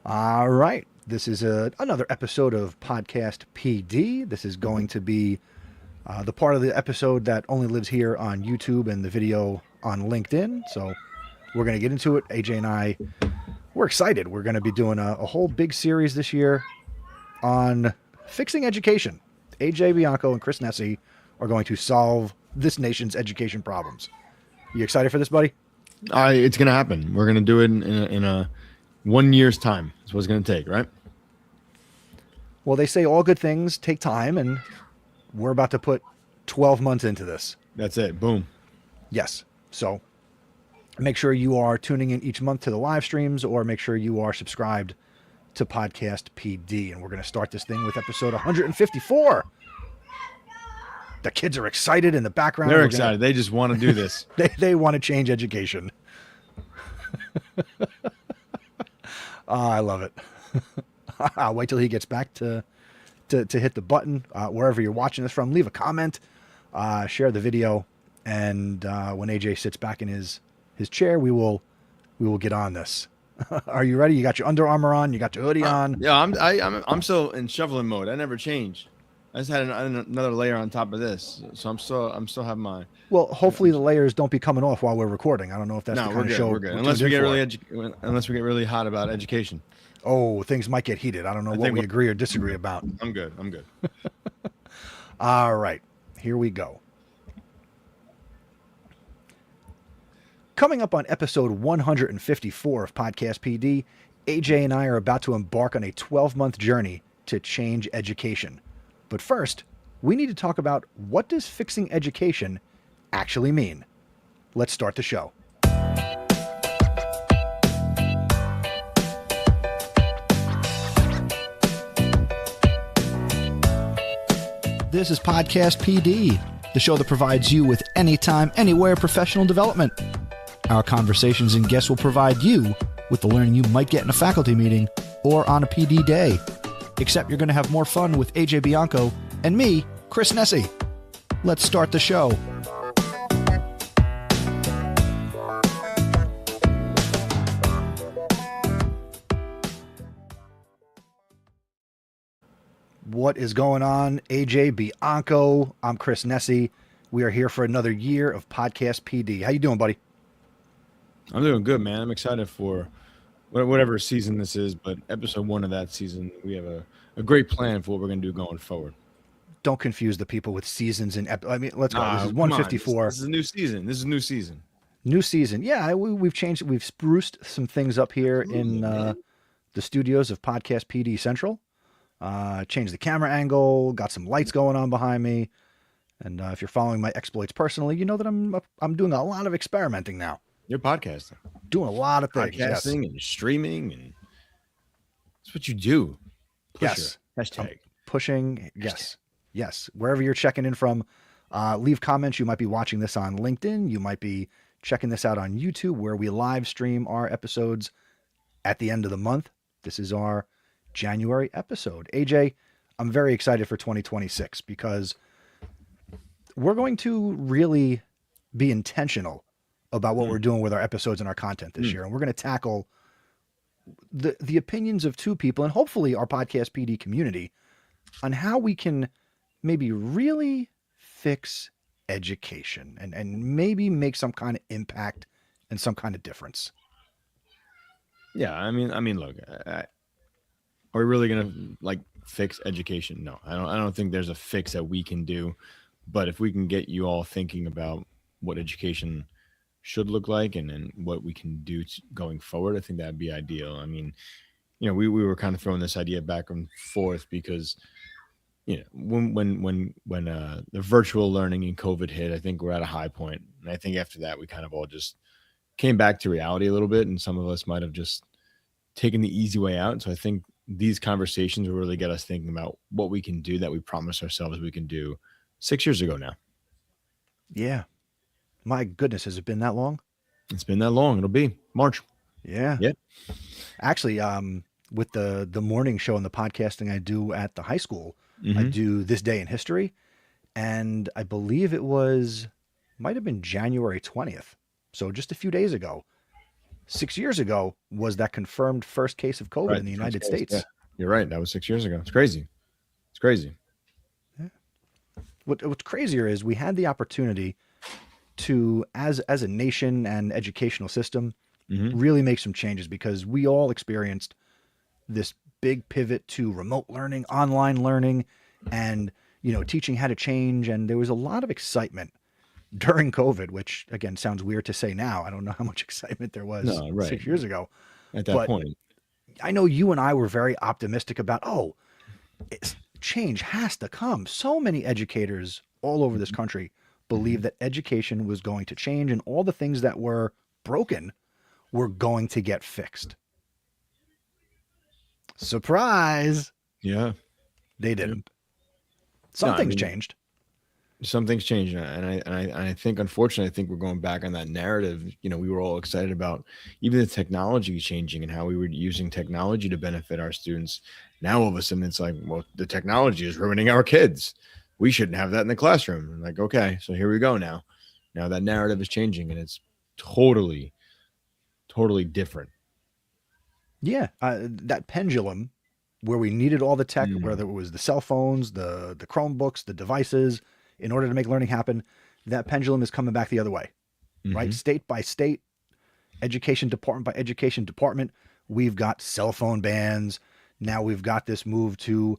All right. This is another episode of Podcast PD. This is going to be the part of the episode that only lives here on YouTube and the video on LinkedIn. So we're going to get into it. AJ and I, we're excited. We're going to be doing a whole big series this year on fixing education. AJ Bianco and Chris Nesi are going to solve this nation's education problems. You excited for this, buddy? It's going to happen. We're going to do it in a 1 year's time. That's what it's going to take, right? Well, they say all good things take time, and we're about to put 12 months into this. That's it. Boom. Yes. So make sure you are tuning in each month to the live streams, or make sure you are subscribed to Podcast PD. And we're going to start this thing with episode 154. The kids are excited in the background. They're excited. They just want to do this. They want to change education. I love it. I'll wait till he gets back to hit the button. Wherever you're watching this from, leave a comment, share the video, and when AJ sits back in his chair, we will get on this. Are you ready? You got your Under Armour on. You got your hoodie on. Yeah, I'm still in shoveling mode. I never changed. I just had another layer on top of this, so I'm still having my. Well, hopefully the layers don't be coming off while we're recording. I don't know if that's the kind of show. We're good. Unless we get really hot about education. Oh, things might get heated. I don't know what we agree or disagree about. I'm good. All right, here we go. Coming up on episode 154 of Podcast PD, AJ and I are about to embark on a 12-month journey to change education. But first, we need to talk about what does fixing education actually mean. Let's start the show. This is Podcast PD, the show that provides you with anytime, anywhere professional development. Our conversations and guests will provide you with the learning you might get in a faculty meeting or on a PD day. Except you're going to have more fun with AJ Bianco and me, Chris Nesi. Let's start the show. What is going on, AJ Bianco? I'm Chris Nesi. We are here for another year of Podcast PD. How you doing, buddy? I'm doing good, man. I'm excited for whatever season this is, but episode 1 of that season, we have a great plan for what we're going to do going forward. Don't confuse the people with seasons and let's go. This is 154. This is a new season. New season. Yeah, we've changed. We've spruced some things up here in the studios of Podcast PD Central. Changed the camera angle, got some lights going on behind me. And if you're following my exploits personally, you know that I'm doing a lot of experimenting now. You're podcasting. Doing a lot of things. Podcasting and streaming, and that's what you do. Yes. Hashtag. I'm pushing. Yes. Wherever you're checking in from, leave comments. You might be watching this on LinkedIn. You might be checking this out on YouTube, where we live stream our episodes at the end of the month. This is our January episode. AJ, I'm very excited for 2026 because we're going to really be intentional about what we're doing with our episodes and our content this year. And we're going to tackle the opinions of two people and hopefully our Podcast PD community on how we can maybe really fix education and maybe make some kind of impact and some kind of difference. Yeah. I mean, look, are we really going to fix education? No, I don't think there's a fix that we can do, but if we can get you all thinking about what education should look like and what we can do going forward, I think that'd be ideal. I mean, we were kind of throwing this idea back and forth because, when the virtual learning and COVID hit, I think we're at a high point. And I think after that, we kind of all just came back to reality a little bit. And some of us might have just taken the easy way out. So I think these conversations will really get us thinking about what we can do that we promised ourselves we can do 6 years ago now. Yeah. My goodness, has it been that long? It's been that long. It'll be March. Yeah. Yeah. Actually, with the morning show and the podcasting I do at the high school, I do This Day in History. And I believe might have been January 20th. So just a few days ago, 6 years ago was that confirmed first case of COVID Right. in the The first United case. Yeah. States. You're right. That was 6 years ago. It's crazy. It's crazy. Yeah. What's crazier is we had the opportunity to, as a nation and educational system, Hmm. really make some changes because we all experienced this big pivot to remote learning, online learning, and teaching how to change. And there was a lot of excitement during COVID, which again sounds weird to say now. I don't know how much excitement there was No, right. 6 years ago, At that but point. I know you and I were very optimistic about, change has to come. So many educators all over this country believe Hmm. that education was going to change and all the things that were broken were going to get fixed. Surprise! Yeah. They Yeah. didn't. No, Some I things mean, changed. something's changed, and I think, unfortunately, I think we're going back on that narrative. We were all excited about even the technology changing and how we were using technology to benefit our students. Now all of a sudden it's like, well, the technology is ruining our kids. We shouldn't have that in the classroom. And like, okay, so here we go now. Now that narrative is changing, and it's totally, totally different. Yeah, that pendulum where we needed all the tech, Mm. whether it was the cell phones, the Chromebooks, the devices, in order to make learning happen, that pendulum is coming back the other way, right? Hmm. State by state, education department by education department, we've got cell phone bans. Now we've got this move to,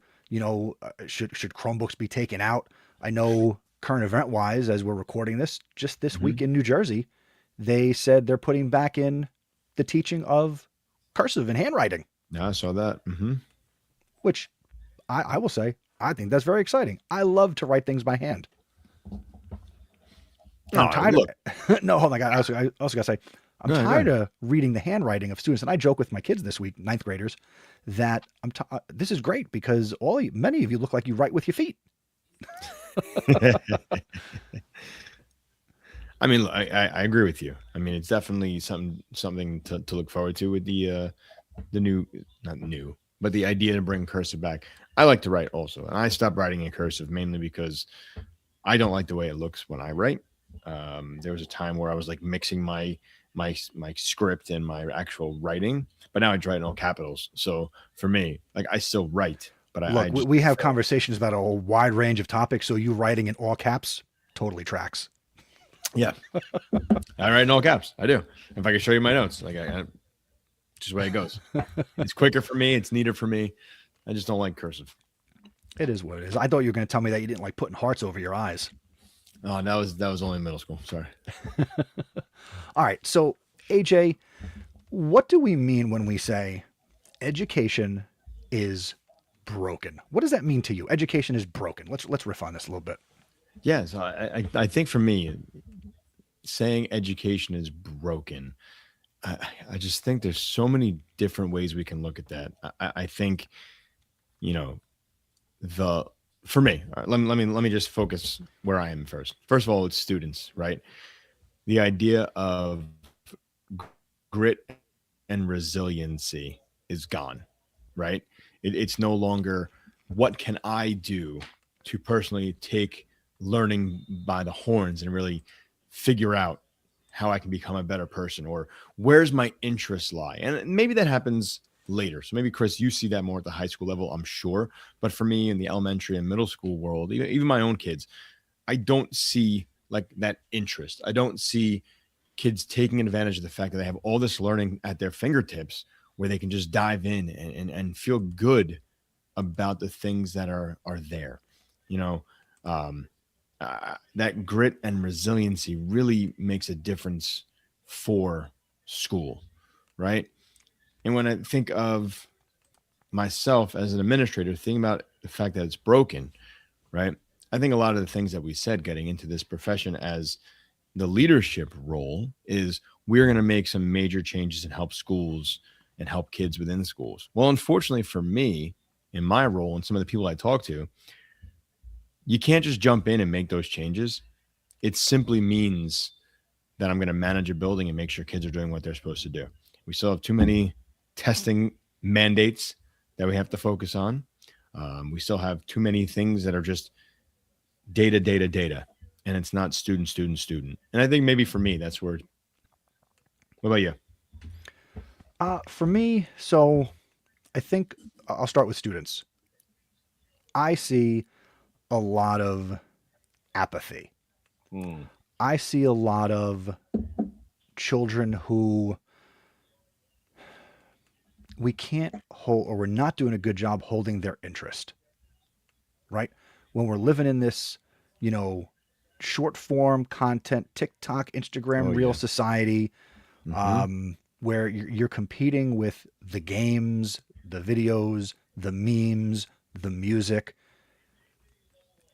should Chromebooks be taken out? I know current event wise, as we're recording this, just this Hmm. week in New Jersey, they said they're putting back in the teaching of cursive and handwriting, Yeah, I saw that. Hmm. which I will say, I think that's very exciting. I love to write things by hand. And I'm Oh, tired look. of, no, hold on, I also got to say, I'm Go ahead, go tired ahead. of reading the handwriting of students. And I joke with my kids this week, ninth graders, that this is great because many of you look like you write with your feet. I mean, I agree with you. I mean, it's definitely something to look forward to with the new, not new, but the idea to bring cursive back. I like to write also, and I stopped writing in cursive mainly because I don't like the way it looks when I write. There was a time where I was like mixing my script and my actual writing, but now I write in all capitals. So for me, like I still write, but I Look, just we have prefer. conversations about a whole wide range of topics. So you writing in all caps totally tracks. Yeah, I write in all caps. I do. If I can show you my notes, like just the way it goes. It's quicker for me. It's neater for me. I just don't like cursive. It is what it is. I thought you were going to tell me that you didn't like putting hearts over your eyes. Oh, that was only in middle school. Sorry. All right. So, AJ, what do we mean when we say education is broken? What does that mean to you? Education is broken. Let's riff on this a little bit. Yeah. So I think for me, saying education is broken, I just think there's so many different ways we can look at that. I think you know the for me. All right, let me just focus where I am first. First of all, it's students, right? The idea of grit and resiliency is gone, right? It's no longer what can I do to personally take learning by the horns and really figure out how I can become a better person or where's my interests lie. And maybe that happens later. So maybe Chris, you see that more at the high school level, I'm sure. But for me in the elementary and middle school world, even my own kids, I don't see like that interest. I don't see kids taking advantage of the fact that they have all this learning at their fingertips where they can just dive in and feel good about the things that are there. You know, um, that grit and resiliency really makes a difference for school, right? And when I think of myself as an administrator, thinking about the fact that it's broken, right? I think a lot of the things that we said getting into this profession as the leadership role is we're going to make some major changes and help schools and help kids within schools. Well, unfortunately for me, in my role and some of the people I talk to, you can't just jump in and make those changes. It simply means that I'm going to manage a building and make sure kids are doing what they're supposed to do. We still have too many testing mandates that we have to focus on. We still have too many things that are just data, data, data, and it's not student, student, student. And I think maybe for me, that's where. What about you? For me, so I think I'll start with students. I see a lot of apathy. Mm. I see a lot of children who we can't hold, or we're not doing a good job holding their interest, right? When we're living in this, you know, short form content, TikTok, Oh Instagram, Reel yeah. society, Mm-hmm. where you're competing with the games, the videos, the memes, the music.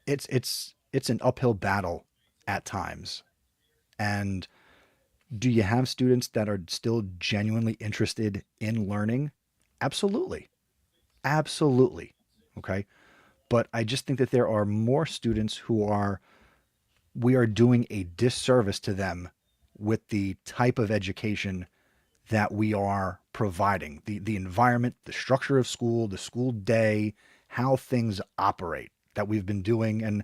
It's an uphill battle at times. And do you have students that are still genuinely interested in learning? Absolutely. Absolutely. Okay. But I just think that there are more students we are doing a disservice to them with the type of education that we are providing, the environment, the structure of school, the school day, how things operate that we've been doing. And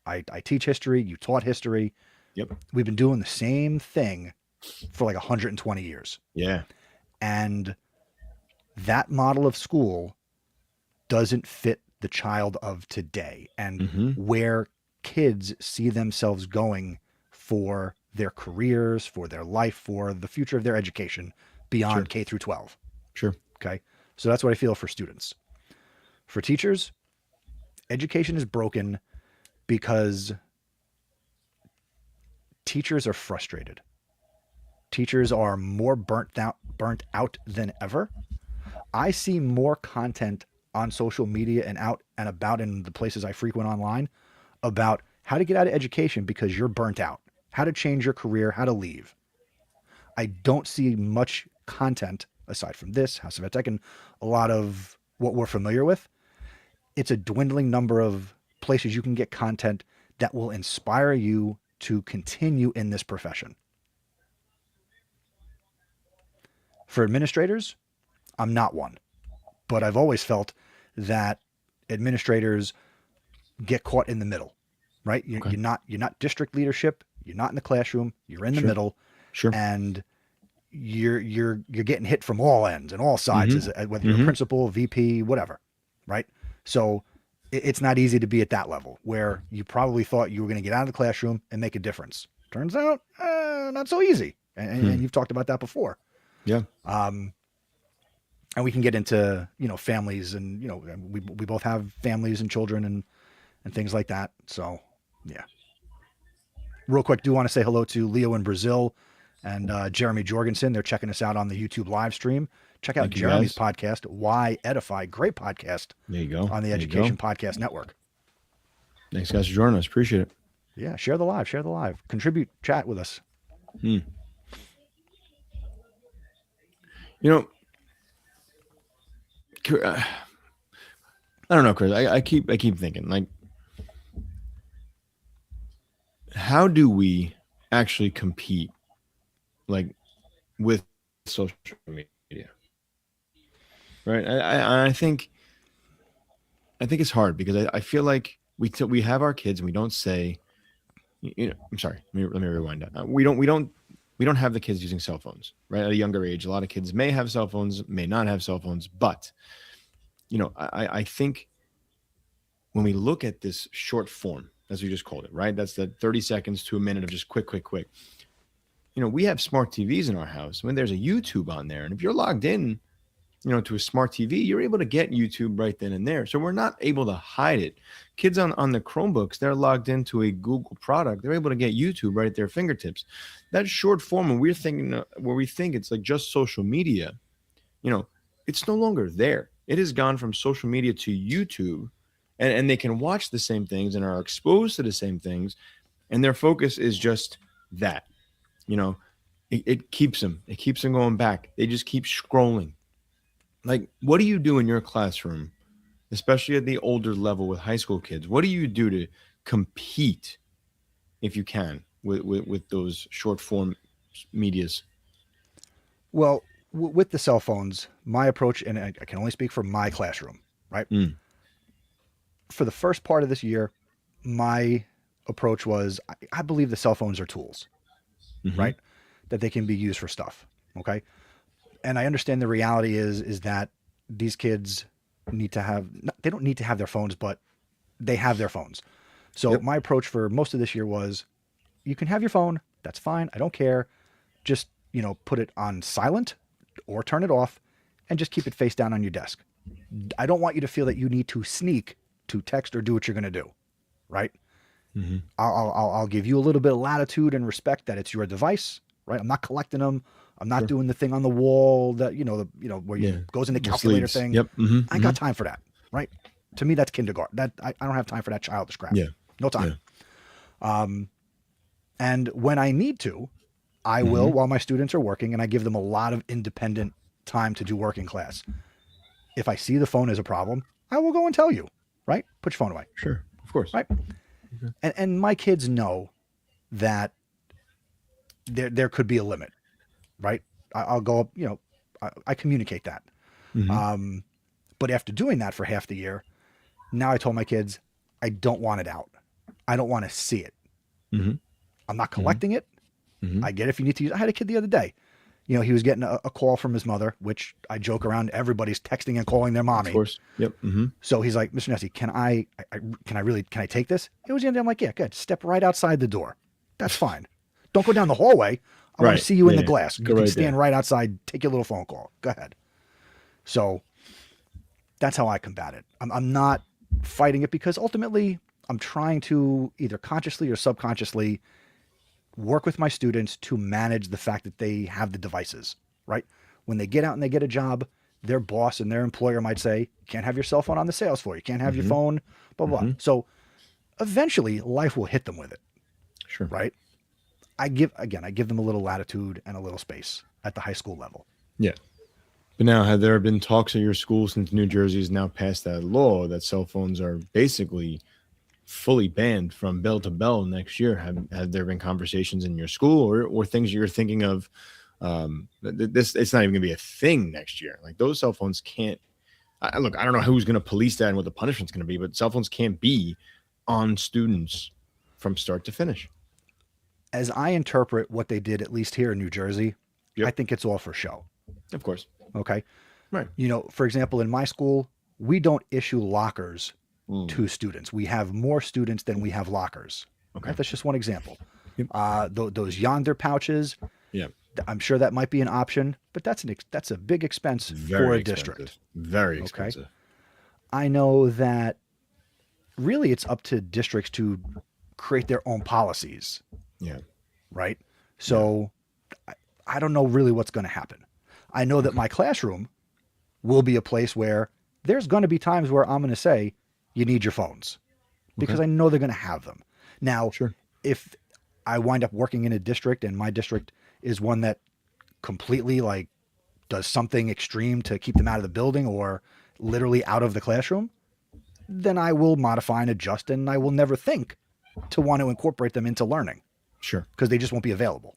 I teach history, you taught history. Yep. We've been doing the same thing for like 120 years. Yeah. And that model of school doesn't fit the child of today and Mm-hmm. where kids see themselves going for their careers, for their life, for the future of their education beyond Sure. K through 12. Sure. Okay. So that's what I feel for students. For teachers, education is broken because teachers are frustrated. Teachers are more burnt out than ever. I see more content on social media and out and about in the places I frequent online about how to get out of education because you're burnt out, how to change your career, how to leave. I don't see much content aside from this, House of Ed Tech, and a lot of what we're familiar with. It's a dwindling number of places you can get content that will inspire you to continue in this profession. For administrators, I'm not one, but I've always felt that administrators get caught in the middle, right? Okay. You're not district leadership. You're not in the classroom. You're in the Sure. middle, Sure. and you're getting hit from all ends and all sides, Mm-hmm. as whether you're a Mm-hmm. principal, VP, whatever, right? So it's not easy to be at that level where you probably thought you were going to get out of the classroom and make a difference. Turns out, not so easy, Hmm. and you've talked about that before. Yeah. Um, and we can get into families, and we both have families and children and things like that. So yeah, real quick, do want to say hello to Leo in Brazil and Jeremy Jorgensen. They're checking us out on the YouTube live stream. Check out Thank you Jeremy's guys. podcast, Why Edify. Great podcast There you go. on the There you go. Education Podcast Network. Thanks guys for joining us. Appreciate it. Yeah, share the live, contribute, chat with us. Hmm. You know, I don't know, Chris. I keep thinking, like, how do we actually compete, like, with social media? Right. I think it's hard because I feel like we have our kids and we don't say, I'm sorry. Let me rewind that. We don't have the kids using cell phones, right? At a younger age, a lot of kids may have cell phones, may not have cell phones, but I think when we look at this short form, as we just called it, right? That's the 30 seconds to a minute of just quick, quick, quick. We have smart TVs in our house. When there's a YouTube on there, and if you're logged in, to a smart TV, you're able to get YouTube right then and there. So we're not able to hide it. Kids on the Chromebooks, they're logged into a Google product. They're able to get YouTube right at their fingertips. That short form, when we're thinking, where we think it's like just social media, it's no longer there. It has gone from social media to YouTube, and they can watch the same things and are exposed to the same things, and their focus is just that. You know, it keeps them. It keeps them going back. They just keep scrolling. Like, what do you do in your classroom, especially at the older level with high school kids? What do you do to compete, if you can, with those short form medias? Well, with the cell phones, my approach, and I can only speak for my classroom, right? Mm. For the first part of this year, my approach was I believe the cell phones are tools, Hmm. right? That they can be used for stuff. Okay. And I understand the reality is that these kids need to have, they don't need to have their phones, but they have their phones. So Yep. my approach for most of this year was, you can have your phone. That's fine. I don't care. Just, put it on silent or turn it off and just keep it face down on your desk. I don't want you to feel that you need to sneak to text or do what you're going to do. Right. Mm-hmm. I'll give you a little bit of latitude and respect that it's your device. Right. I'm not collecting them. I'm not Sure. doing the thing on the wall that, where you Yeah. goes in the The calculator sleeves. thing. Yep. Mm-hmm. I ain't got time for that. Right. To me, that's kindergarten. I don't have time for that childish crap. Yeah. No time. Yeah. And when I need to, I Mm-hmm. will while my students are working, and I give them a lot of independent time to do work in class. If I see the phone as a problem, I will go and tell you, right? Put your phone away, Sure. Of course. right? Okay. And my kids know that there could be a limit, right? I'll go up, I communicate that. Mm-hmm. But after doing that for half the year, now I told my kids, I don't want it out. I don't want to see it. Mm-hmm. I'm not Mm-hmm. collecting it. Mm-hmm. I get it if you need to use. I had a kid the other day. He was getting a call from his mother, which I joke around. Everybody's texting and calling their Of mommy. course. Yep. Mm-hmm. So he's like, Mr. Nesi, can I take this? It was the end. I'm like, yeah, good. Step right outside the door. That's fine. Don't go down the hallway. I want Right. to see you in Yeah, the glass. You go can right stand there. right outside, take your little phone call. Go ahead. So that's how I combat it. I'm not fighting it because ultimately I'm trying to either consciously or subconsciously work with my students to manage the fact that they have the devices, right? When they get out and they get a job, their boss and their employer might say, you can't have your cell phone on the sales floor. You can't have your Mm-hmm. phone, blah, blah. Mm-hmm. So eventually life will hit them with it, Sure. right? I give them a little latitude and a little space at the high school level. Yeah. But now, have there been talks at your school since New Jersey has now passed that law that cell phones are basically fully banned from bell to bell next year? Have there been conversations in your school or things you're thinking of? This it's not even going to be a thing next year. Like those cell phones can't. Look, I don't know who's going to police that and what the punishment's going to be, but cell phones can't be on students from start to finish. As I interpret what they did, at least here in New Jersey, I Yep. think it's all for show. Of course. Okay. Right. For example, in my school, we don't issue lockers Mm. to students. We have more students than we have lockers. Okay. Right? That's just one example. Yep. Those yonder pouches, Yeah. I'm sure that might be an option, but that's a big expense Very for a expensive. district. Very Okay. expensive. I know that really it's up to districts to create their own policies, Yeah. right? So I don't know really what's going to happen. I know that my classroom will be a place where there's going to be times where I'm going to say, you need your phones because Okay. I know they're going to have them. Now, Sure. if I wind up working in a district and my district is one that completely like does something extreme to keep them out of the building or literally out of the classroom, then I will modify and adjust and I will never think to want to incorporate them into learning Sure. because they just won't be available.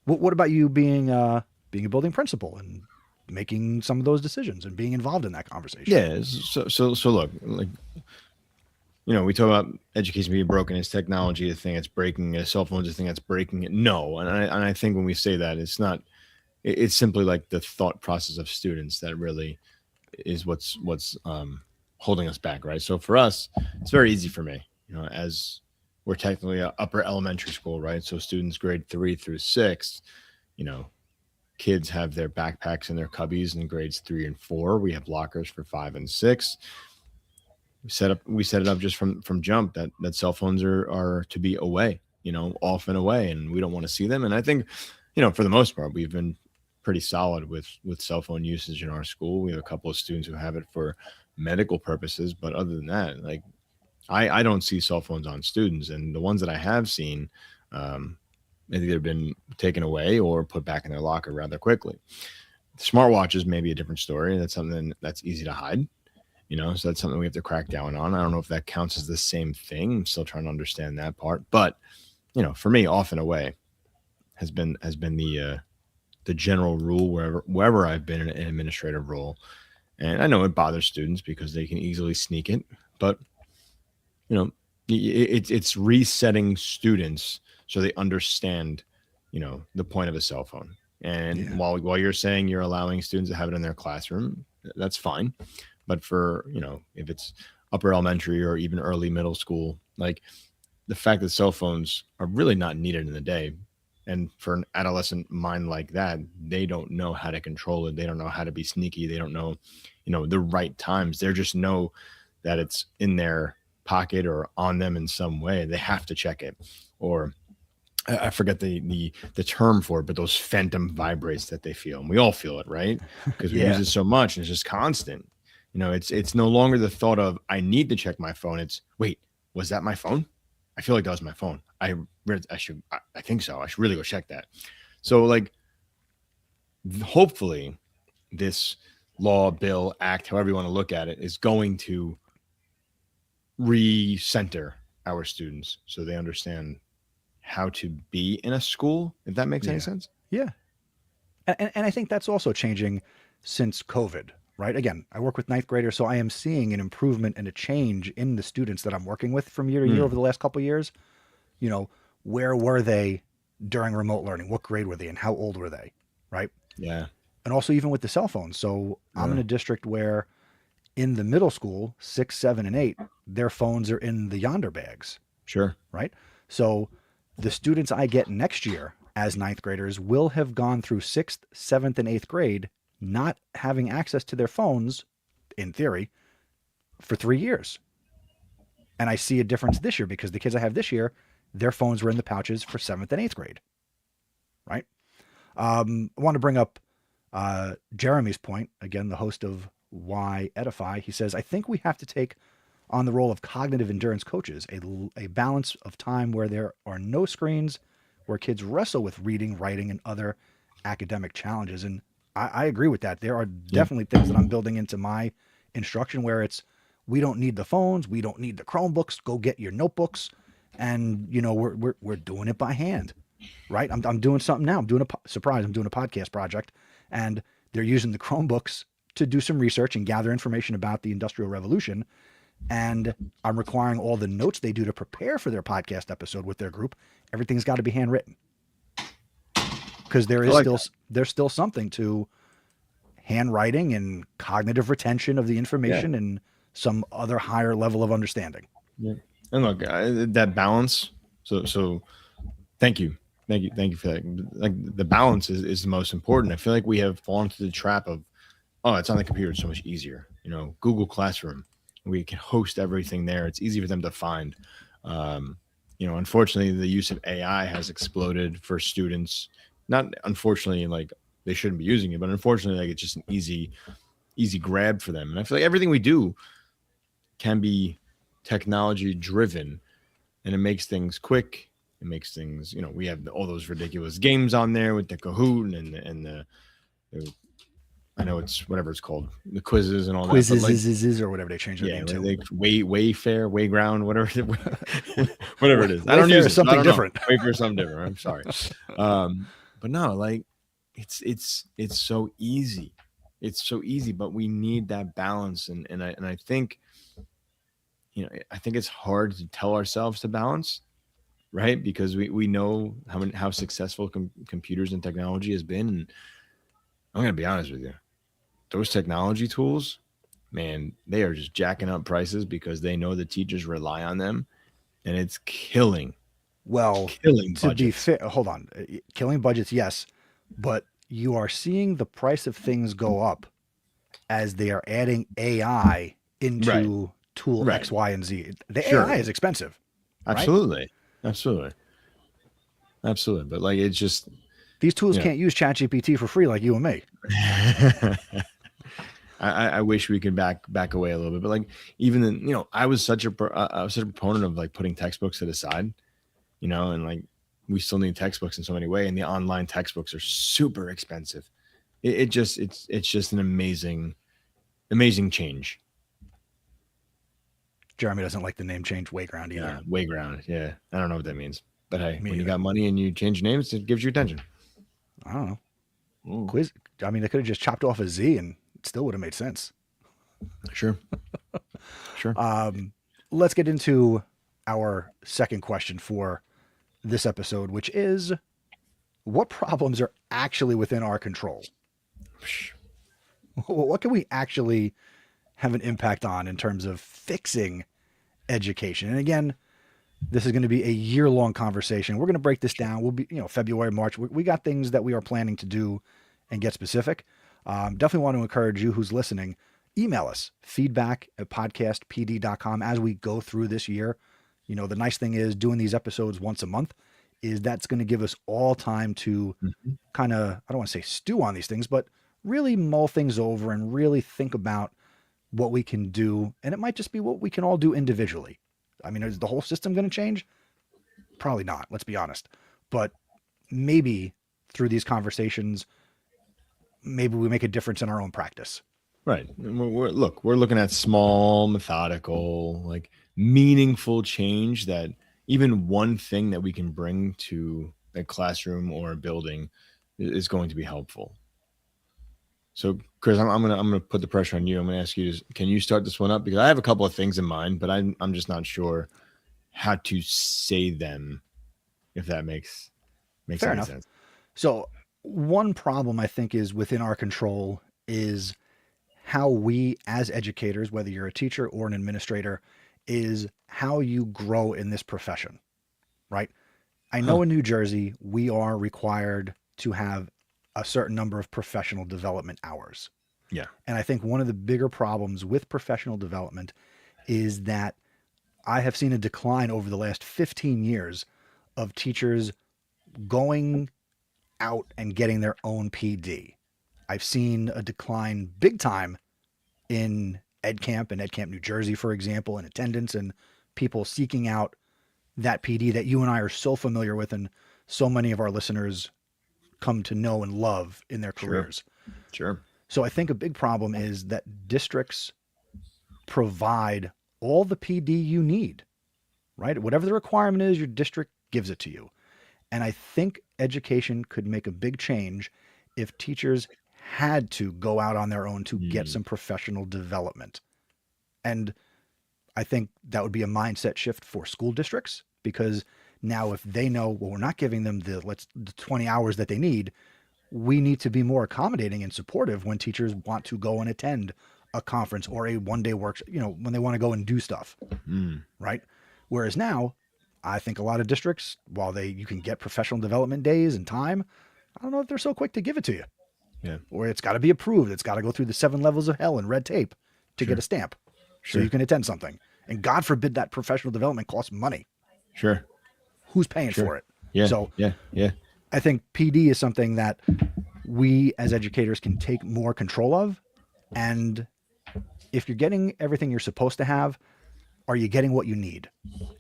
What about you being a building principal and making some of those decisions and being involved in that conversation? Yeah. So look, like we talk about education being broken. Is technology a thing that's breaking? Is cell phones a thing that's breaking it? No. And I think when we say that, it's not. It's simply like the thought process of students that really is what's holding us back, right? So for us, it's very easy for me, as we're technically a upper elementary school, right? So students grade 3 through 6, you know, kids have their backpacks and their cubbies in grades 3 and 4. We have lockers for 5 and 6. We set it up just from jump that cell phones are to be away, off and away, and we don't want to see them. And I think, for the most part, we've been pretty solid with cell phone usage in our school. We have a couple of students who have it for medical purposes, but other than that, like I don't see cell phones on students, and the ones that I have seen, they've either been taken away or put back in their locker rather quickly. Smartwatches may be a different story. That's something that's easy to hide, so that's something we have to crack down on. I don't know if that counts as the same thing. I'm still trying to understand that part, but for me, off and away has been the general rule wherever I've been in an administrative role. And I know it bothers students because they can easily sneak it, but it's resetting students so they understand, the point of a cell phone. And Yeah. while you're saying you're allowing students to have it in their classroom, that's fine. But for, if it's upper elementary or even early middle school, like the fact that cell phones are really not needed in the day. And for an adolescent mind like that, they don't know how to control it. They don't know how to be sneaky. They don't know, the right times. They just know that it's in their pocket or on them in some way. They have to check it. Or I forget the term for it, but those phantom vibrates that they feel, and we all feel it, right? Because we use Yeah. it so much, and it's just constant. It's no longer the thought of I need to check my phone. It's wait, was that my phone? I feel like that was my phone. I think so. I should really go check that. So like, hopefully, this law, bill, act, however you want to look at it, is going to recenter our students so they understand how to be in a school, if that makes any Yeah. sense. Yeah. And I think that's also changing since COVID, right? Again, I work with ninth graders, so I am seeing an improvement and a change in the students that I'm working with from year to year over Mm, the last couple of years. You know, where were they during remote learning? What grade were they and how old were they? Right. yeah. And also even with the cell phones. So I'm in Yeah. a district where in the middle school, 6, 7, and 8, their phones are in the yonder bags, Sure. right? So the students I get next year as ninth graders will have gone through sixth, seventh, and eighth grade not having access to their phones, in theory, for 3 years. And I see a difference this year because the kids I have this year, their phones were in the pouches for seventh and eighth grade, right? I want to bring up Jeremy's point, again, the host of Why Edify. He says, I think we have to take on the role of cognitive endurance coaches, a balance of time where there are no screens, where kids wrestle with reading, writing, and other academic challenges. And I agree with that. There are Yeah. definitely things that I'm building into my instruction where it's we don't need the phones, we don't need the Chromebooks. Go get your notebooks, and we're doing it by hand, right? I'm doing something now. I'm doing surprise. I'm doing a podcast project, and they're using the Chromebooks to do some research and gather information about the Industrial Revolution, and I'm requiring all the notes they do to prepare for their podcast episode with their group. Everything's got to be handwritten because I like that. there's still something to handwriting and cognitive retention of the Yeah. information and some other higher level of understanding. Yeah. And look, that balance. So thank you for that. Like the balance is the most important. I feel like we have fallen into the trap of, oh, it's on the computer. It's so much easier. Google Classroom. We can host everything there. It's easy for them to find. Um, Unfortunately, the use of AI has exploded for students. Not unfortunately, like they shouldn't be using it, but unfortunately, like it's just an easy grab for them. And I feel like everything we do can be technology driven, and it makes things quick. It makes things, we have all those ridiculous games on there with the Kahoot the I know it's whatever it's called, the quizzes and all that, but like, Quizzes or whatever they changed their yeah, name like to. Wayfair, Wayground, whatever, whatever it is. I don't Wayfair use is it, so I something don't know. different. Wayfair is something different. I'm sorry, but no, like it's so easy. It's so easy, but we need that balance, and I think I think it's hard to tell ourselves to balance, right? Because we know how successful computers and technology has been. And I'm gonna be honest with you, those technology tools, man, they are just jacking up prices because they know the teachers rely on them, and it's Well, killing to be budgets. fair, hold on. Killing budgets, yes, but you are seeing the price of things go up as they are adding AI Right, into tool right, X, Y, and Z. The AI sure, is expensive, right? absolutely, absolutely, absolutely. But like, it's just These tools you can't use ChatGPT for free like you and me. know. I wish we could back away a little bit, but like even then, I was such a proponent of like putting textbooks to the side, and like we still need textbooks in so many ways, and the online textbooks are super expensive. It's just an amazing change. Jeremy doesn't like the name change Wayground either. Yeah, Wayground. Yeah, I don't know what that means, but hey, Me when you either. got money and you change names, it gives you attention. I don't know. Mm, Quiz. I mean, they could have just chopped off a Z and it still would have made sense. sure, sure. Let's get into our second question for this episode, which is what problems are actually within our control? What can we actually have an impact on in terms of fixing education? And again, this is going to be a year-long conversation. We're going to break this down. We'll be, February, March. We got things that we are planning to do and get specific. Definitely want to encourage you who's listening, email us, feedback@podcastpd.com as we go through this year. The nice thing is doing these episodes once a month is that's going to give us all time to kind of, I don't want to say stew on these things, but really mull things over and really think about what we can do. And it might just be what we can all do individually. I mean, is the whole system going to change? Probably not, let's be honest. But maybe through these conversations, maybe we make a difference in our own practice. Right. We're looking at small, methodical, like meaningful change that even one thing that we can bring to a classroom or a building is going to be helpful. So, Chris, I'm gonna put the pressure on you. I'm gonna ask you: can you start this one up? Because I have a couple of things in mind, but I'm just not sure how to say them. If that makes Fair any enough. sense. So one problem I think is within our control is how we as educators, whether you're a teacher or an administrator, is how you grow in this profession, right? I know in New Jersey, we are required to have a certain number of professional development hours. Yeah. And I think one of the bigger problems with professional development is that I have seen a decline over the last 15 years of teachers going out and getting their own PD. I've seen a decline big time in EdCamp and EdCamp New Jersey, for example, in attendance and people seeking out that PD that you and I are so familiar with and so many of our listeners come to know and love in their careers. Sure. So I think a big problem is that districts provide all the PD you need, right? Whatever the requirement is, your district gives it to you. And I think education could make a big change if teachers had to go out on their own to get some professional development. And I think that would be a mindset shift for school districts because now if they know, well, we're not giving them the 20 hours that they need, we need to be more accommodating and supportive when teachers want to go and attend a conference or a one-day workshop, when they want to go and do stuff, right? Whereas now, I think a lot of districts, while you can get professional development days and time, I don't know if they're so quick to give it to you. Yeah. Or it's got to be approved. It's got to go through the 7 levels of hell and red tape to get a stamp so you can attend something. And God forbid that professional development costs money. Sure. Who's paying for it? Yeah. So yeah. I think PD is something that we as educators can take more control of. And if you're getting everything you're supposed to have, are you getting what you need?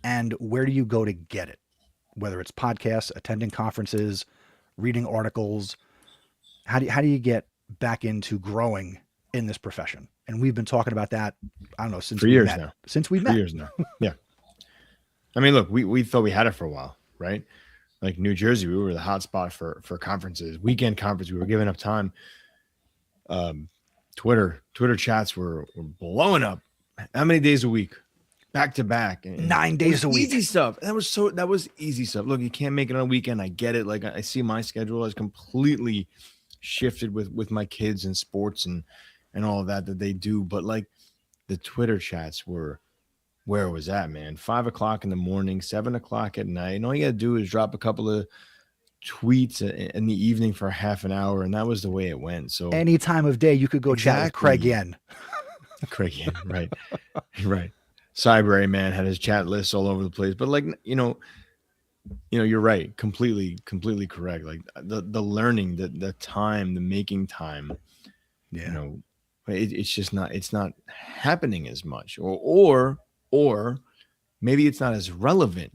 And where do you go to get it? Whether it's podcasts, attending conferences, reading articles, how do you get back into growing in this profession? And we've been talking about that, I don't know, since we met. Now. Since we met. Years now. Yeah. I mean, look, we thought we had it for a while, right? Like New Jersey, we were the hot spot for conferences, weekend conference. We were giving up time. Twitter chats were blowing up. How many days a week? Back to back. 9 days a week. Easy stuff. That was easy stuff. Look, you can't make it on a weekend. I get it. Like I see my schedule has completely shifted with my kids and sports and all of that they do. But like the Twitter chats were where was that, man? 5 o'clock in the morning, 7 o'clock at night. And all you got to do is drop a couple of tweets in the evening for half an hour. And that was the way it went. So any time of day you could go chat with Craig Yen. Craig Yen, right. Right. Cyber man had his chat lists all over the place. But like, you're right. Completely correct. Like the learning, the time, the making time, it's just not, it's not happening as much or maybe it's not as relevant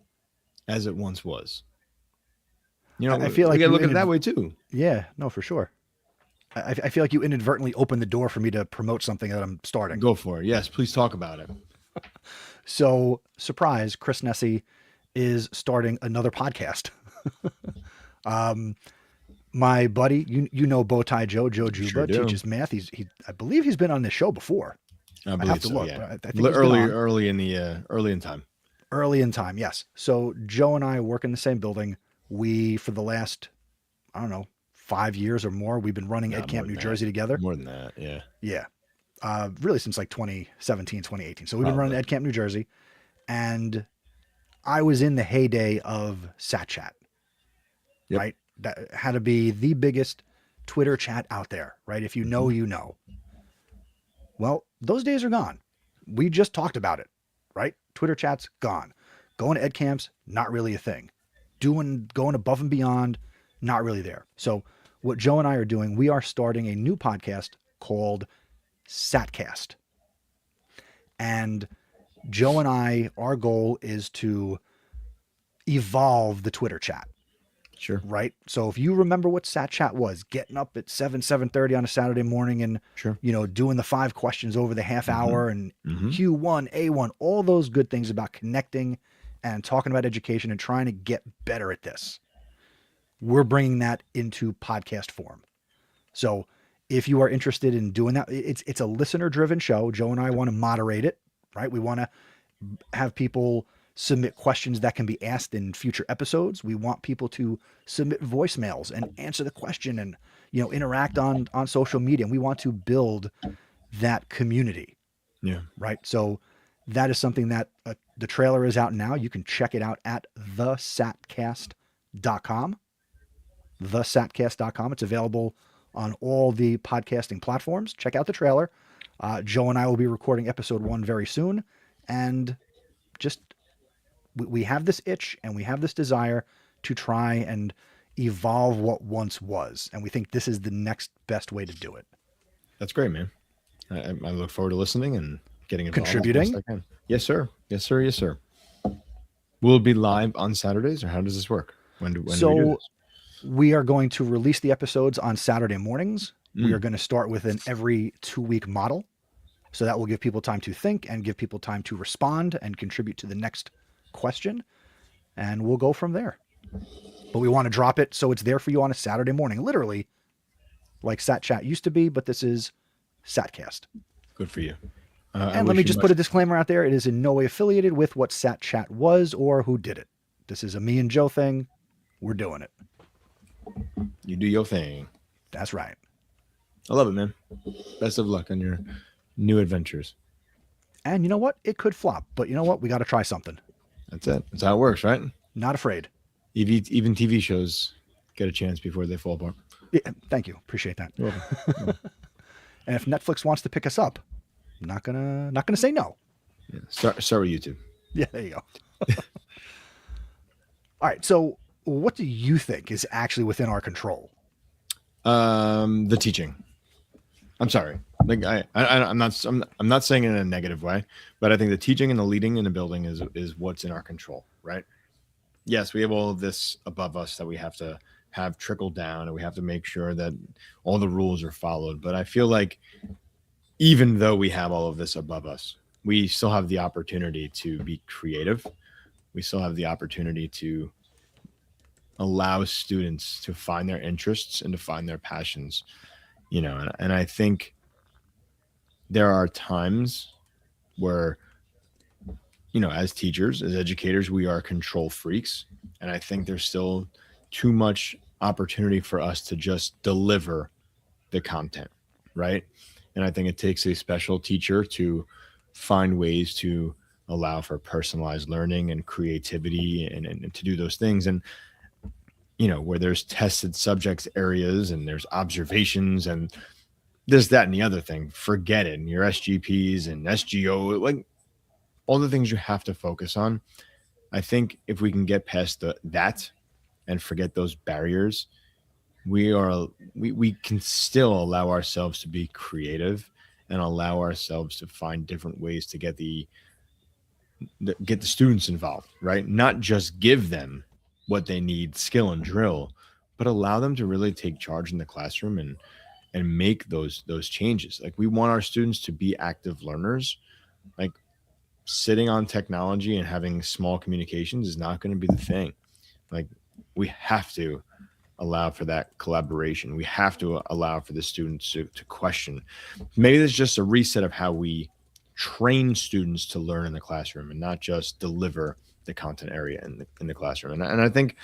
as it once was. I feel like you gotta look at it that way too. Yeah, no, for sure. I feel like you inadvertently opened the door for me to promote something that I'm starting. Go for it. Yes, please talk about it. So, surprise, Chris Nesi is starting another podcast. My buddy, Bowtie Joe Juba, sure teaches math. I believe he's been on this show before. I have to look. Yeah. I think early in time. Early in time, yes. So Joe and I work in the same building. We, for the last I don't know, 5 years or more. We've been running No, Ed more Camp than New that. Jersey together. More than that. Yeah. Yeah. Really since like 2017, 2018. So we've been running Probably. Ed Camp New Jersey. And I was in the heyday of Sat Chat, Yep. right? That had to be the biggest Twitter chat out there, right? If you know, you know. Well, those days are gone. We just talked about it, right? Twitter chats gone. Going to ed camps, not really a thing. Going above and beyond, not really there. So what Joe and I are doing, we are starting a new podcast called Satcast. And Joe and I, our goal is to evolve the Twitter chat, Sure. right? So if you remember what Sat Chat was, getting up at 7:30 on a Saturday morning and Sure. doing the 5 questions over the half Mm-hmm. hour and Mm-hmm. Q1, A1, all those good things about connecting and talking about education and trying to get better at this. We're bringing that into podcast form. So if you are interested in doing that, it's a listener driven show. Joe and I want to moderate it, right? We want to have people submit questions that can be asked in future episodes. We want people to submit voicemails and answer the question and interact on social media. And we want to build that community, Yeah. right? So that is something that the trailer is out now. You can check it out at thesatcast.com. Thesatcast.com. It's available on all the podcasting platforms. Check out the trailer. Joe and I will be recording episode 1 very soon. And just we have this itch and we have this desire to try and evolve what once was. And we think this is the next best way to do it. That's great, man. I look forward to listening and getting involved as Contributing? best I can. Yes, sir. Yes, sir. Yes, sir. Will it be live on Saturdays, or how does this work? When do we do So this? we are going to release the episodes on Saturday mornings. We are Mm. going to start with an every 2-week model. So that will give people time to think and give people time to respond and contribute to the next question. And we'll go from there. But we want to drop it so it's there for you on a Saturday morning, literally like Sat Chat used to be, but this is Satcast. Good for you. I And let me wish you just much. put a disclaimer out there. It is in no way affiliated with what Sat Chat was or who did it. This is a me and Joe thing. We're doing it. You do your thing. That's right. I love it, man. Best of luck on your new adventures. And you know what? It could flop, but you know what? We got to try something. That's it. That's how it works, right? Not afraid. Even TV shows get a chance before they fall apart. Yeah, thank you. Appreciate that. You're welcome. And if Netflix wants to pick us up, I'm not gonna say no. Yeah. Start with YouTube. Yeah, there you go. All right. So, what do you think is actually within our control? The teaching. I'm sorry. Like I'm not saying it in a negative way, but I think the teaching and the leading in the building is what's in our control, right? Yes, we have all of this above us that we have to have trickle down, and we have to make sure that all the rules are followed. But I feel like even though we have all of this above us, we still have the opportunity to be creative. We still have the opportunity to allow students to find their interests and to find their passions, and I think there are times where, as teachers, as educators, we are control freaks, and I think there's still too much opportunity for us to just deliver the content, right? And I think it takes a special teacher to find ways to allow for personalized learning and creativity and to do those things. And where there's tested subjects areas and there's observations and this, that, and the other thing, forget it. And your SGPs and SGO, like all the things you have to focus on. I think if we can get past that and forget those barriers, we can still allow ourselves to be creative and allow ourselves to find different ways to get the students involved, right? Not just give them what they need, skill and drill, but allow them to really take charge in the classroom and make those changes. Like, we want our students to be active learners. Like, sitting on technology and having small communications is not going to be the thing. Like, we have to allow for that collaboration. We have to allow for the students to question. Maybe there's just a reset of how we train students to learn in the classroom and not just deliver the content area in the classroom. And I think,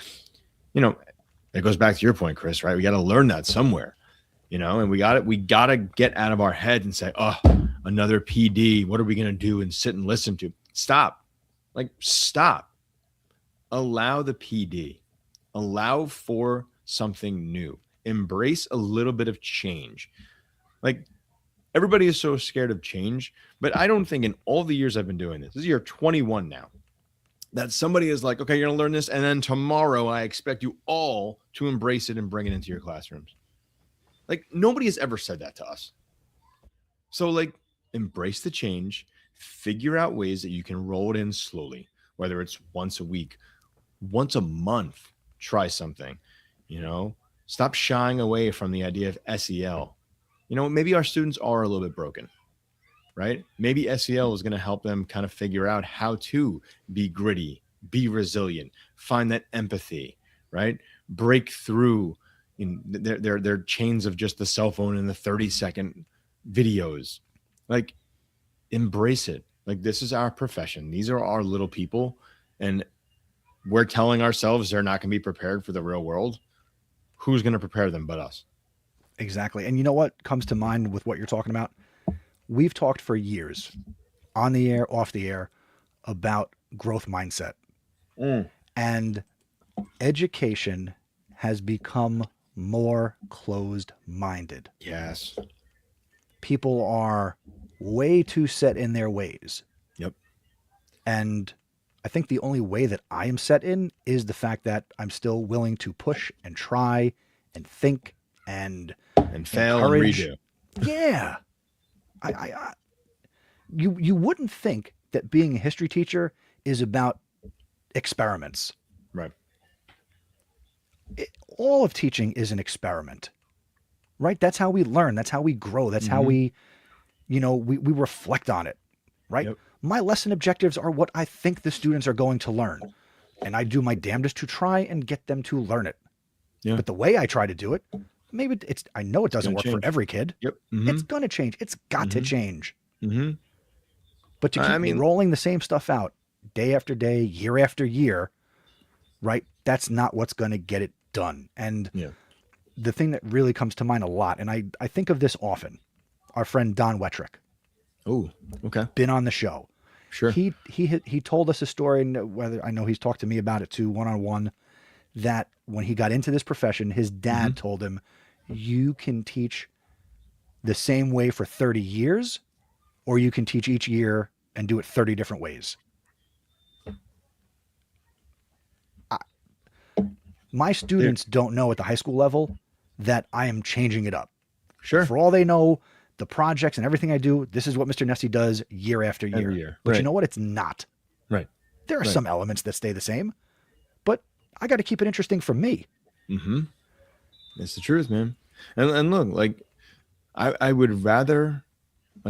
It goes back to your point, Chris, right? We got to learn that somewhere, and we got to get out of our head and say, oh, another PD. What are we going to do and sit and listen to? Stop. Stop. Allow the PD. Allow for something new. Embrace a little bit of change. Everybody is so scared of change, but I don't think in all the years I've been doing this is year 21 now, that somebody is like, okay, you're going to learn this, and then tomorrow I expect you all to embrace it and bring it into your classrooms. Nobody has ever said that to us. So embrace the change, figure out ways that you can roll it in slowly, whether it's once a week, once a month, try something, stop shying away from the idea of SEL. Maybe our students are a little bit broken, right? Maybe SEL is going to help them kind of figure out how to be gritty, be resilient, find that empathy, right? Break through their chains of just the cell phone and the 30-second videos. Embrace it. This is our profession. These are our little people. And we're telling ourselves they're not going to be prepared for the real world. Who's going to prepare them but us? Exactly. And you know what comes to mind with what you're talking about? We've talked for years on the air, off the air, about growth mindset. And education has become more closed-minded. Yes. People are way too set in their ways. Yep. And I think the only way that I am set in is the fact that I'm still willing to push and try and think and fail encourage. And redo. Yeah. You wouldn't think that being a history teacher is about experiments. Right. All of teaching is an experiment, right? That's how we learn. That's how we grow. That's how we reflect on it, right? Yep. My lesson objectives are what I think the students are going to learn. And I do my damnedest to try and get them to learn it. Yeah. But the way I try to do it, maybe I know it doesn't work for every kid. Yep. It's going to change. It's got to change. But to keep keep rolling the same stuff out day after day, year after year, right? That's not what's going to get it done. And the thing that really comes to mind a lot, and I think of this often, our friend Don Wettrick. Oh, okay. Been on the show. Sure. He told us a story, and whether I know he's talked to me about it too, one-on-one, that when he got into this profession, his dad told him, you can teach the same way for 30 years, or you can teach each year and do it 30 different ways. My students don't know at the high school level that I am changing it up. Sure. For all they know, the projects and everything I do, this is what Mr. Nesi does year after year. Every year. But you know what? It's not. Right. There are some elements that stay the same, but I got to keep it interesting for me. It's the truth, man. And look, I would rather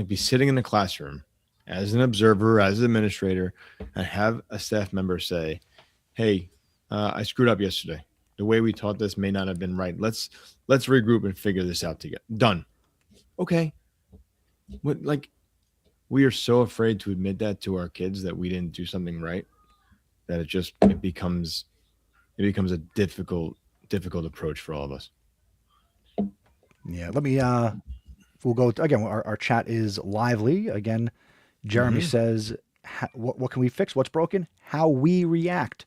be sitting in the classroom as an observer, as an administrator, and have a staff member say, hey, I screwed up yesterday. The way we taught this may not have been right. Let's regroup and figure this out together. Done. Okay. We are so afraid to admit that to our kids that we didn't do something right, that it becomes a difficult approach for all of us. Yeah. Let me, we'll go again. Our chat is lively. Again, Jeremy says, what can we fix? What's broken? How we react,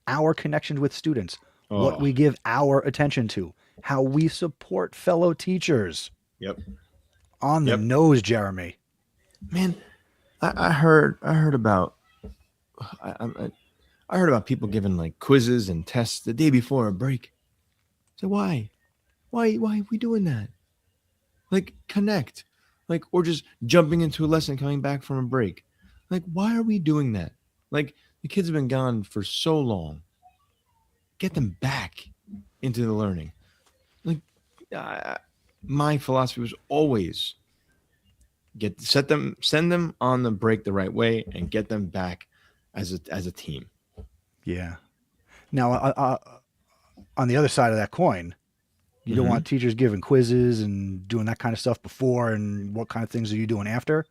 our connections with students, what we give our attention to, how we support fellow teachers. Yep. On the nose, Jeremy. Man, I heard about I heard about people giving quizzes and tests the day before a break. So why are we doing that? Connect, or just jumping into a lesson coming back from a break. Why are we doing that? The kids have been gone for so long. Get them back into the learning. My philosophy was always send them on the break the right way and get them back as a team. Yeah. Now, on the other side of that coin, you don't want teachers giving quizzes and doing that kind of stuff before, and what kind of things are you doing after?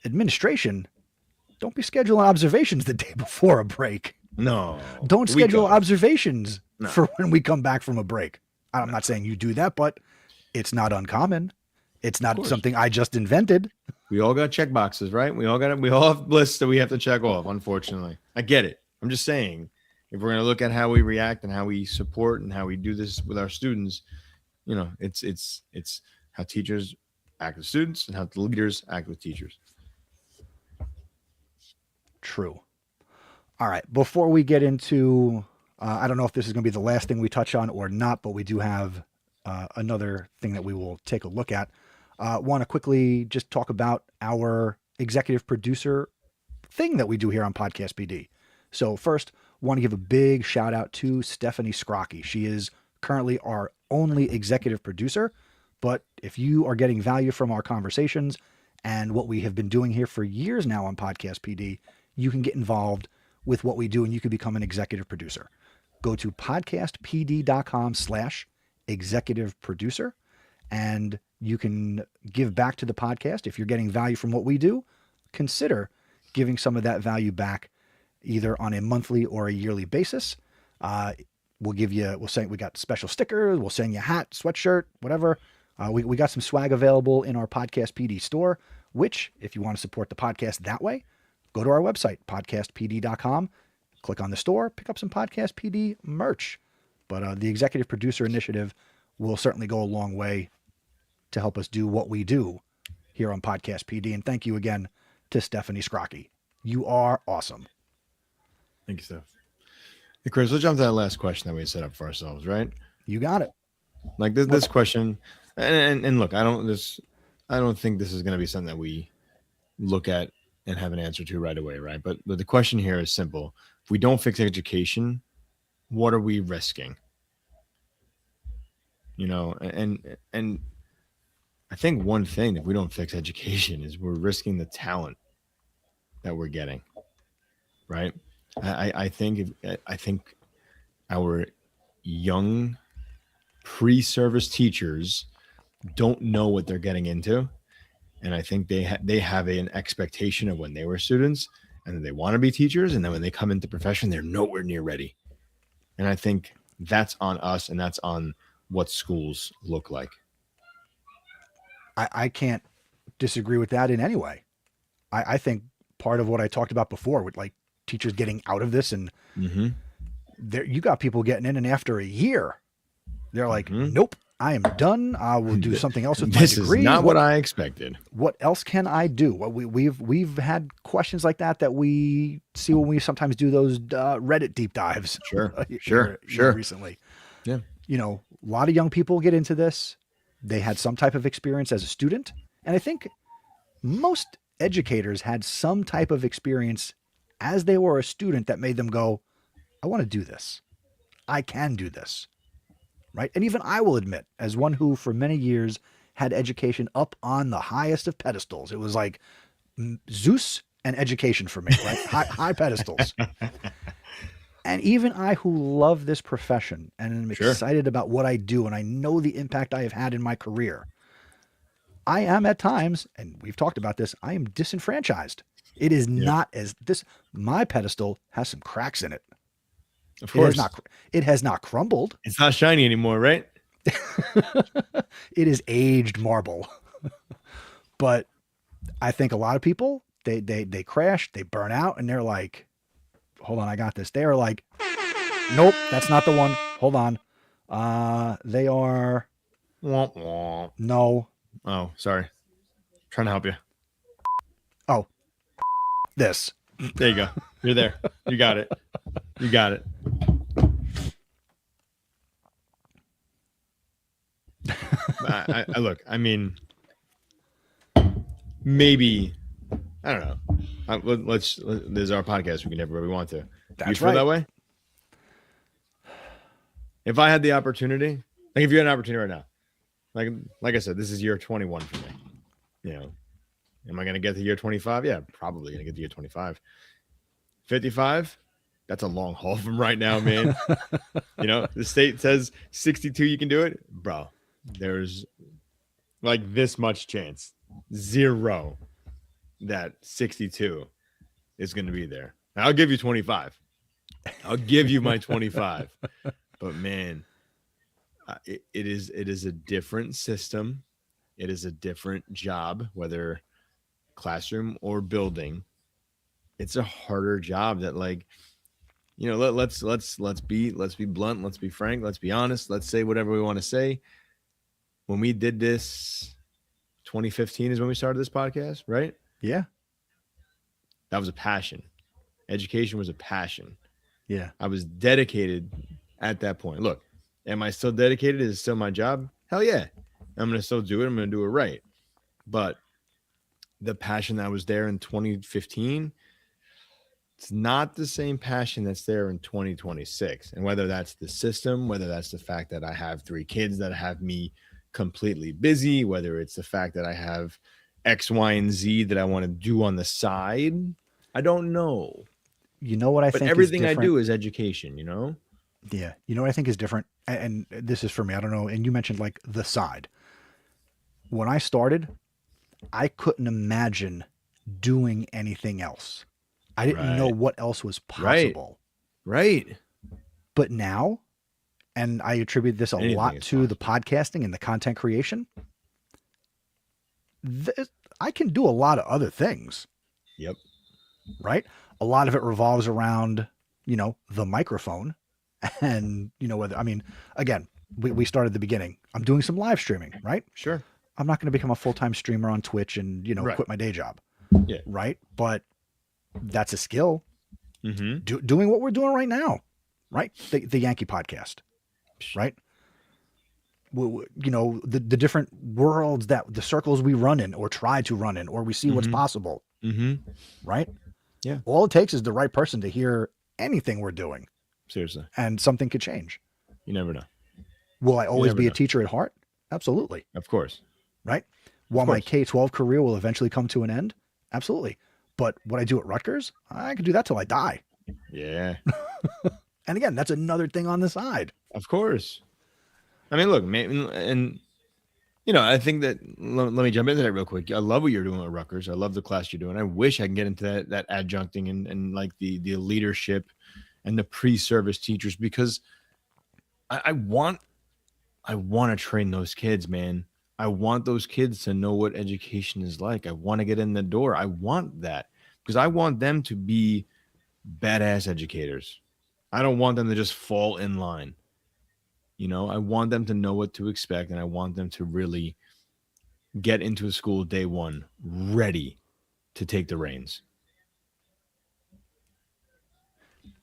Administration, don't be scheduling observations the day before a break. No. Don't schedule observations No. for when we come back from a break. I'm not saying you do that, but it's not uncommon. It's not something I just invented. We all got check boxes, right? We all have lists that we have to check off, unfortunately. I get it. I'm just saying, if we're going to look at how we react and how we support and how we do this with our students, it's how teachers act with students and how the leaders act with teachers. True. All right. Before we get into, I don't know if this is going to be the last thing we touch on or not, but we do have another thing that we will take a look at. Want to quickly just talk about our executive producer thing that we do here on Podcast PD. So first, want to give a big shout out to Stephanie Scrocky. She is currently our only executive producer, but if you are getting value from our conversations and what we have been doing here for years now on Podcast PD, you can get involved with what we do and you can become an executive producer. Go to podcastpd.com/executive producer and you can give back to the podcast. If you're getting value from what we do, consider giving some of that value back either on a monthly or a yearly basis. We'll say we got special stickers. We'll send you a hat, sweatshirt, whatever. We got some swag available in our Podcast PD store, which if you want to support the podcast that way, go to our website, podcastpd.com, click on the store, pick up some Podcast PD merch. But the executive producer initiative will certainly go a long way to help us do what we do here on Podcast PD. And thank you again to Stephanie Scrocky. You are awesome. Thank you, Steph. Hey, Chris, let's jump to that last question that we set up for ourselves, right? You got it. Like this question, and look, I don't think this is going to be something that we look at and have an answer to right away, right? But the question here is simple. If we don't fix education, what are we risking? And I think one thing, if we don't fix education, is we're risking the talent that we're getting, right? I think our young pre-service teachers don't know what they're getting into, and I think they have an expectation of when they were students, and then they want to be teachers, and then when they come into profession, they're nowhere near ready. And I think that's on us, and that's on what schools look like. I can't disagree with that in any way. I think part of what I talked about before with like teachers getting out of this and you got people getting in and after a year, they're like, nope, I am done. I will do something else with my degree. This is not what I expected. What else can I do? We've had questions like that we see when we sometimes do those Reddit deep dives. Sure. Recently. Yeah. A lot of young people get into this. They had some type of experience as a student. And I think most educators had some type of experience as they were a student that made them go, I want to do this. I can do this. Right. And even I will admit, as one who for many years had education up on the highest of pedestals, it was like Zeus and education for me, right? high pedestals. And even I who love this profession and am excited about what I do and I know the impact I have had in my career, I am at times, and we've talked about this, I am disenfranchised. It is not as this, my pedestal has some cracks in it. Of course. It has not crumbled. It's not shiny anymore, right? It is aged marble. But I think a lot of people, they crash, they burn out, and they're like, hold on, I got this. They are like, nope, that's not the one. Hold on. They are. No. Oh, sorry. Trying to help you. Oh, this. There you go. You're there. You got it. You got it. I look, I mean, maybe, I don't know. This is our podcast. We can never we want to. That's you feel right. that way? If I had the opportunity, like if you had an opportunity right now, like I said, this is year 21 for me. Am I going to get to year 25? Yeah, probably going to get to year 25. 55? That's a long haul from right now, man. The state says 62, you can do it. Bro, there's like this much chance. 0 that 62 is going to be there. I'll give you 25. I'll give you my 25. But man, it is a different system. It is a different job, whether classroom or building. It's a harder job that, like, let's be blunt, let's be frank, let's be honest, let's say whatever we want to say. When we did this, 2015 is when we started this podcast, right? Yeah. That was a passion. Education was a passion. Yeah. I was dedicated at that point. Look, am I still dedicated? Is it still my job? Hell yeah. I'm going to still do it. I'm going to do it right. But the passion that was there in 2015, it's not the same passion that's there in 2026. And whether that's the system, whether that's the fact that I have 3 kids that have me completely busy, whether it's the fact that I have X, Y, and Z that I want to do on the side, I don't know. You know what I But think everything is I different? do is education, you know? Yeah. You know what I think is different? And this is for me. I don't know. And you mentioned like the side. When I started, I couldn't imagine doing anything else. I didn't know Right. what else was Right. possible. Right. But now, and I attribute this a Anything lot is to the possible. podcasting and the content creation, I can do a lot of other things, Yep. right? A lot of it revolves around, the microphone. And, whether, I mean, again, we started at the beginning. I'm doing some live streaming, right? Sure. I'm not going to become a full-time streamer on Twitch and, Right. quit my day job, Yeah. right? But that's a skill. Mm-hmm. Doing what we're doing right now, right? The Yankee podcast, right? The different worlds that the circles we run in or try to run in, or we see what's Mm-hmm. possible, Mm-hmm. right? Yeah. All it takes is the right person to hear anything we're doing, Seriously. and something could change. You never know. Will I always never be a know. teacher at heart? Absolutely, Of course. right? While my course. K-12 career will eventually come to an end? Absolutely. But what I do at Rutgers, I could do that till I die. Yeah. And again, that's another thing on the side. Of course. I mean, look, man, and I think that let me jump into that real quick. I love what you're doing at Rutgers. I love the class you're doing. I wish I can get into that adjuncting and like the leadership and the pre-service teachers, because I want to train those kids, man. I want those kids to know what education is like. I want to get in the door. I want that because I want them to be badass educators. I don't want them to just fall in line. I want them to know what to expect, and I want them to really get into a school day one ready to take the reins.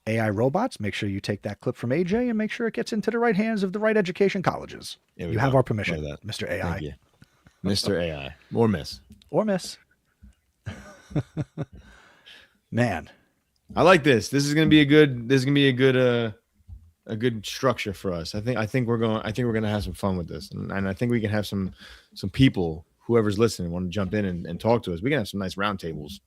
AI robots, make sure you take that clip from AJ and make sure it gets into the right hands of the right education colleges. You have our permission, Love that. Mr. AI. Thank you. Mr. AI. Or Miss. Or Miss. Man. I like this. This is gonna be a good structure for us. I think we're gonna have some fun with this. And I think we can have some people, whoever's listening, want to jump in and talk to us. We can have some nice roundtables.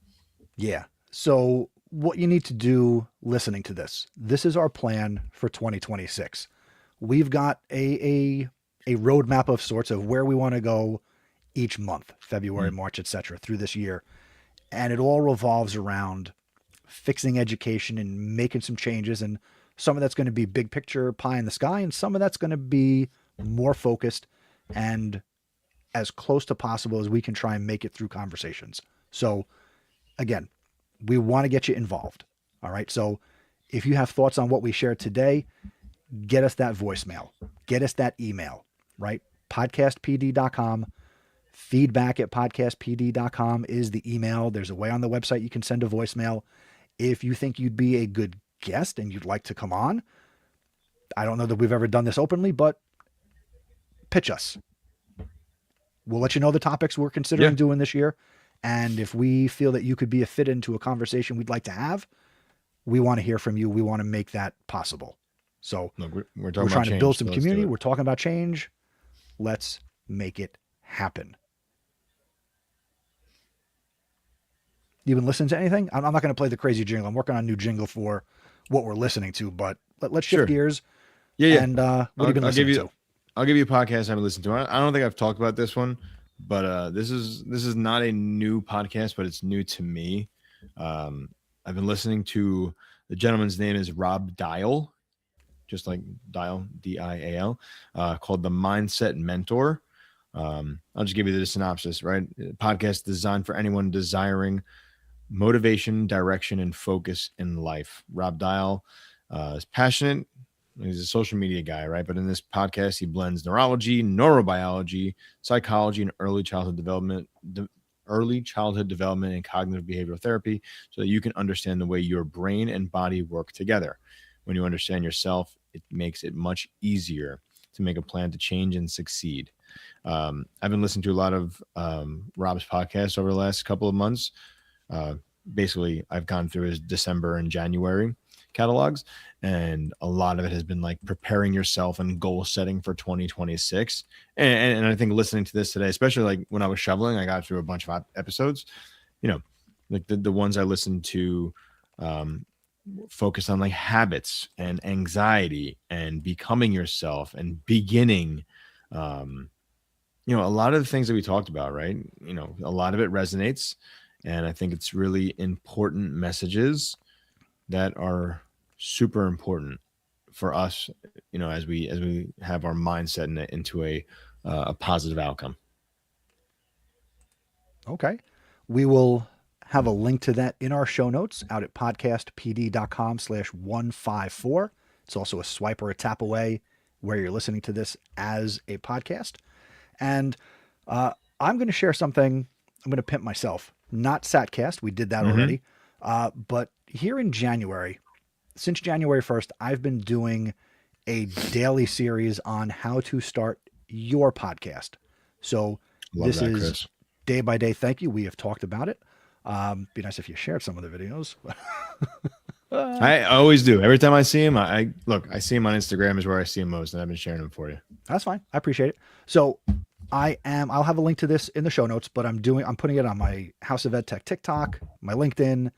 Yeah. So what you need to do listening to this is our plan for 2026. We've got a roadmap of sorts of where we want to go each month, February, March, etc., through this year. And it all revolves around fixing education and making some changes. And some of that's going to be big picture pie in the sky, and some of that's going to be more focused and as close to possible as we can try and make it through conversations. So again, we want to get you involved. All right. So if you have thoughts on what we shared today, get us that voicemail, get us that email, right? Podcastpd.com. Feedback@podcastpd.com is the email. There's a way on the website you can send a voicemail. If you think you'd be a good guest and you'd like to come on, I don't know that we've ever done this openly, but pitch us. We'll let you know the topics we're considering doing this year. And if we feel that you could be a fit into a conversation we'd like to have, we want to hear from you. We want to make that possible. So Look, we're trying to build some so community. We're talking about change. Let's make it happen. You been listening to anything? I'm not going to play the crazy jingle. I'm working on a new jingle for what we're listening to, but let's shift gears. Yeah. And what have you been listening to? I'll give you a podcast I haven't listened to. I don't think I've talked about this one, but this is not a new podcast, but it's new to me. I've been listening to, the gentleman's name is Rob Dial. just like dial, DIAL, called The Mindset Mentor. I'll just give you the synopsis, right? Podcast designed for anyone desiring motivation, direction, and focus in life. Rob Dial is passionate. He's a social media guy, right? But in this podcast, he blends neurology, neurobiology, psychology, and early childhood development, and cognitive behavioral therapy, so that you can understand the way your brain and body work together. When you understand yourself, it makes it much easier to make a plan to change and succeed. I've been listening to a lot of Rob's podcasts over the last couple of months. Basically, I've gone through his December and January catalogs, and a lot of it has been like preparing yourself and goal setting for 2026. And I think listening to this today, especially like when I was shoveling, I got through a bunch of episodes, you know, like the ones I listened to focus on like habits and anxiety and becoming yourself and beginning. A lot of the things that we talked about, right? A lot of it resonates. And I think it's really important messages that are super important for us, as we have our mindset into a positive outcome. Okay. We will have a link to that in our show notes out at podcastpd.com/154. It's also a swipe or a tap away where you're listening to this as a podcast. And I'm going to share something. I'm going to pimp myself, not Satcast. We did that already. But here in January, since January 1st, I've been doing a daily series on how to start your podcast. So this is Chris. Day by day. Thank you. We have talked about it. Be nice if you shared some of the videos. I always do. Every time I see him, I see him on Instagram is where I see him most, and I've been sharing them for you. That's fine. I appreciate it. So I'll have a link to this in the show notes, but I'm putting it on my House of EdTech TikTok, my LinkedIn,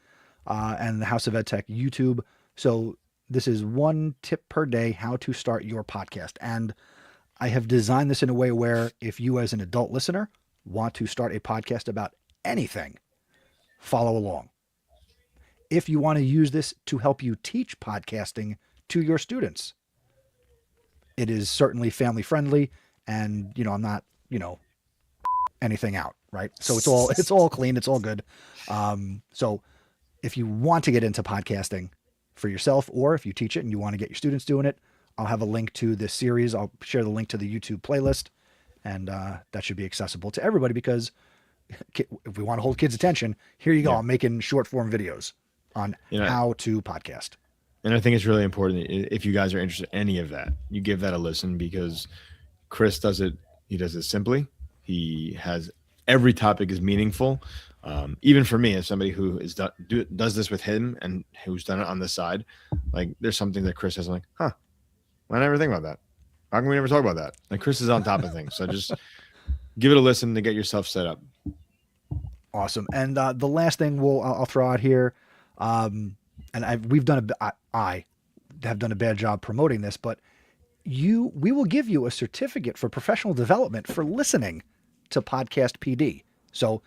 and the House of EdTech YouTube. So this is one tip per day, how to start your podcast. And I have designed this in a way where if you as an adult listener want to start a podcast about anything, follow along. If you want to use this to help you teach podcasting to your students, it is certainly family friendly, and I'm not, anything out, right? So it's all clean, it's all good. So if you want to get into podcasting for yourself, or if you teach it and you want to get your students doing it, I'll have a link to this series. I'll share the link to the YouTube playlist, and that should be accessible to everybody, because if we want to hold kids' attention, here you go. Yeah. I'm making short form videos on how to podcast. And I think it's really important, if you guys are interested in any of that, you give that a listen, because Chris does it. He does it simply. He has every topic is meaningful. Even for me, as somebody who does this with him and who's done it on the side, like there's something that Chris has, like, I never think about that. How can we never talk about that? Like, Chris is on top of things. So just give it a listen to get yourself set up. Awesome. And the last thing I'll throw out here, I have done a bad job promoting this, but we will give you a certificate for professional development for listening to Podcast PD. So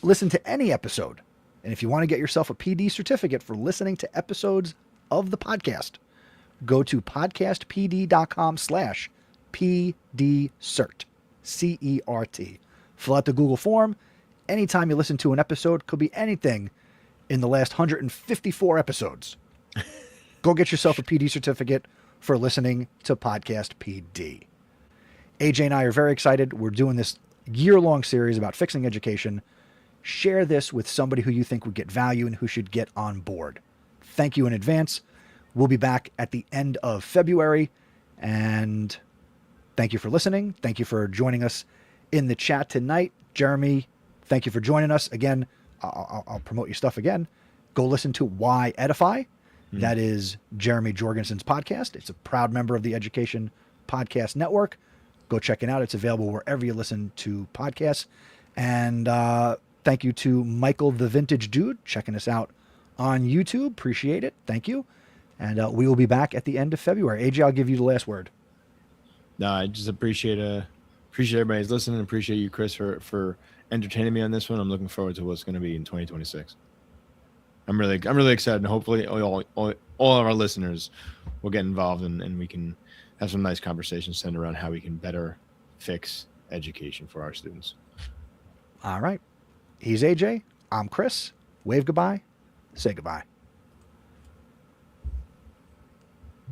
listen to any episode. And if you want to get yourself a PD certificate for listening to episodes of the podcast, go to podcastpd.com/PDCert, CERT. Fill out the Google form. Anytime you listen to an episode, could be anything in the last 154 episodes. Go get yourself a PD certificate for listening to Podcast PD. AJ and I are very excited. We're doing this year-long series about fixing education. Share this with somebody who you think would get value and who should get on board. Thank you in advance. We'll be back at the end of February. And thank you for listening. Thank you for joining us in the chat tonight. Jeremy, thank you for joining us. Again, I'll promote your stuff again. Go listen to Why Edify. Mm-hmm. That is Jeremy Jorgensen's podcast. It's a proud member of the Education Podcast Network. Go check it out. It's available wherever you listen to podcasts. And thank you to Michael the Vintage Dude checking us out on YouTube. Appreciate it. Thank you. And we will be back at the end of February. AJ, I'll give you the last word. No, I just appreciate everybody's listening. Appreciate you, Chris, for entertaining me on this one. I'm looking forward to what's going to be in 2026. I'm really excited, and hopefully all of our listeners will get involved, and we can have some nice conversations centered around how we can better fix education for our students. All right. He's AJ. I'm Chris. Wave goodbye. Say goodbye.